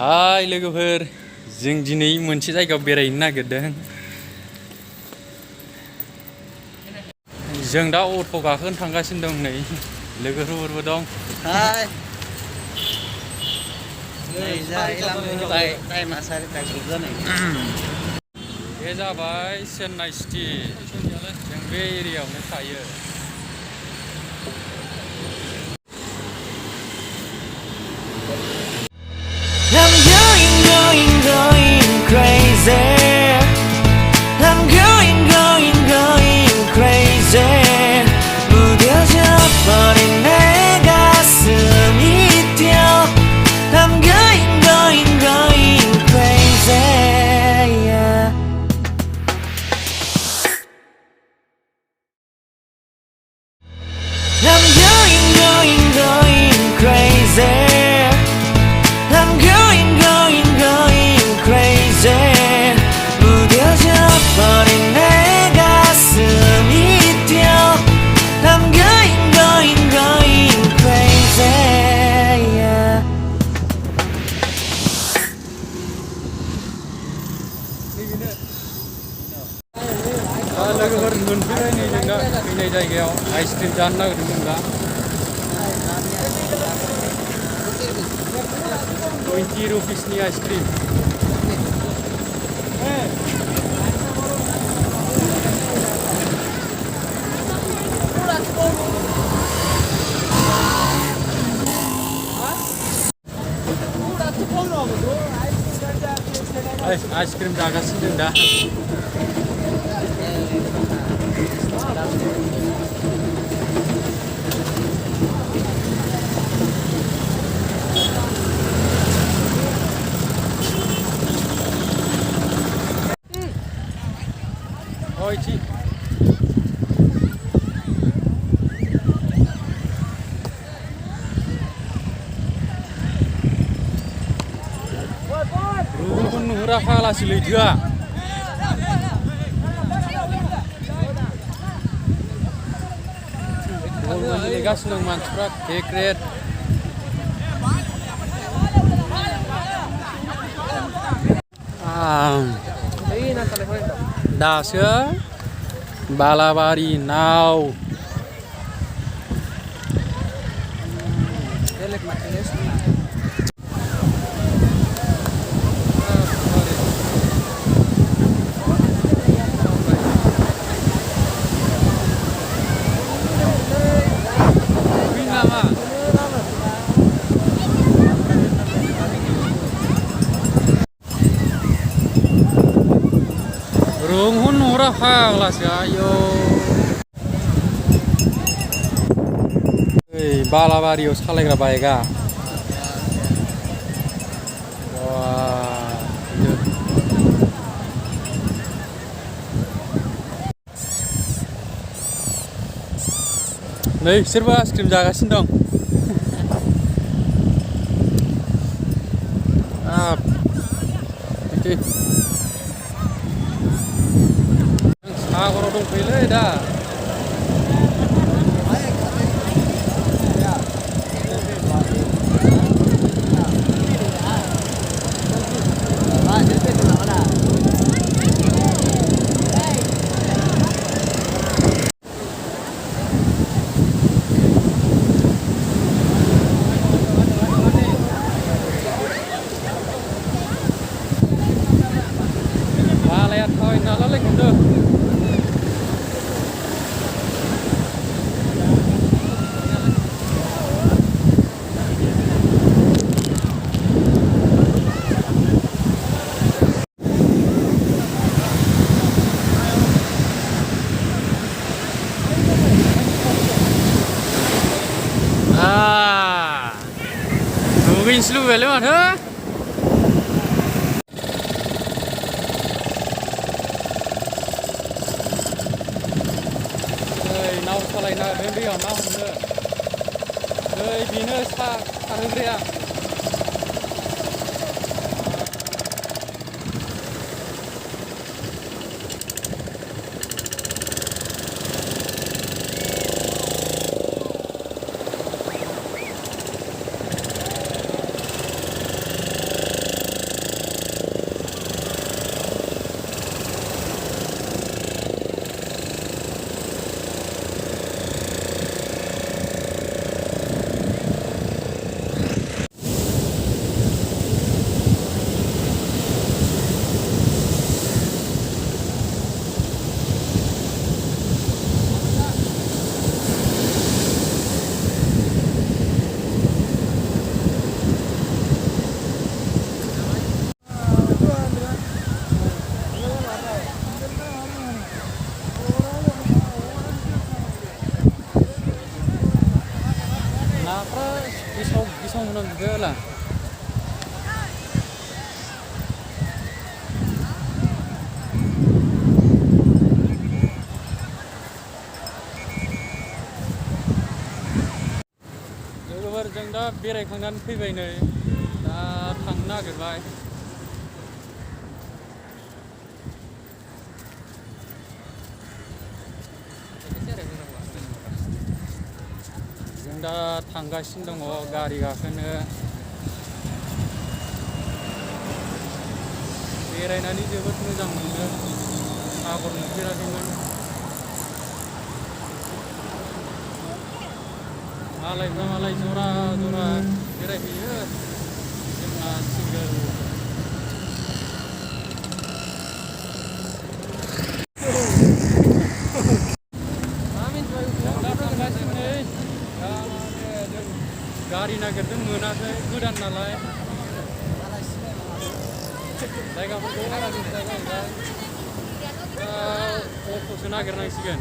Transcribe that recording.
हाय लोगोफोर, जों दिनै मोनसे जायगायाव बेरायनो नागिरदों। जों दा अट' गाखोनो थांगासिनो दं। नै लोगोफोरबो दं। हाय टाइमा 4टा ग्रुप जानाय। बे जाबाय चेन्नाइ सिटि। जों बे एरियायावनो थायो। I'm going crazy. I'm going crazy. 무뎌져 버린 내 가슴이 뛰어. I'm going crazy. Yeah. I'm going crazy. I'm going crazy. 무뎌져 버린 내 가슴이 뛰어. I'm going crazy. Yeah. लोगोफोर मोनफैबाय। नै जों दा फैनाय जायगायाव आइसक्रिम जानो नागिरदों। जों दा 20 रुपिसनि आइसक्रिम। आइसक्रिम जागासिनो जों दा। Oi, Ti. Ruhun नुहुरा फाग्लासो लैथोआ। बल गेलेगासिनो दं मानसिफ्रा क्रिकेट। दासो बालाबारि नाव। रुहun नुहुरा फाग्लासो। आयौ बालाबारियाव सालायग्रा बाइकआ। नै बिसोरबो आइसक्रिम जागासिनो दं। सागराव दंफैयोलै दा। बालाया थाबाय नालाय खिन्थु। दुगैनोसो लुबैबायलै माथो। नाव सालायनो नागिरदों दैयाव ना हमनो। नै बेनो सारहोग्राया। Nang juga lah. लोगोफोर जों दा बेरायखांनानै फैबाय नै दा थांनो नागिरबाय जों दा थांगासिनो दङ गारि गाखोनो बेरायनानै जोबोद मोजां मोनो सागर नुफेराखैमोन मालायफ्रा मालाय जरा जरा बेरायहैयो जोंना सिंगोल गारि नागिरदों मोनाखै गोदान नालाय जायगाफोरखौ बारा मिथिला जाहैबाय दा अट'सो नागिरनांसिगोन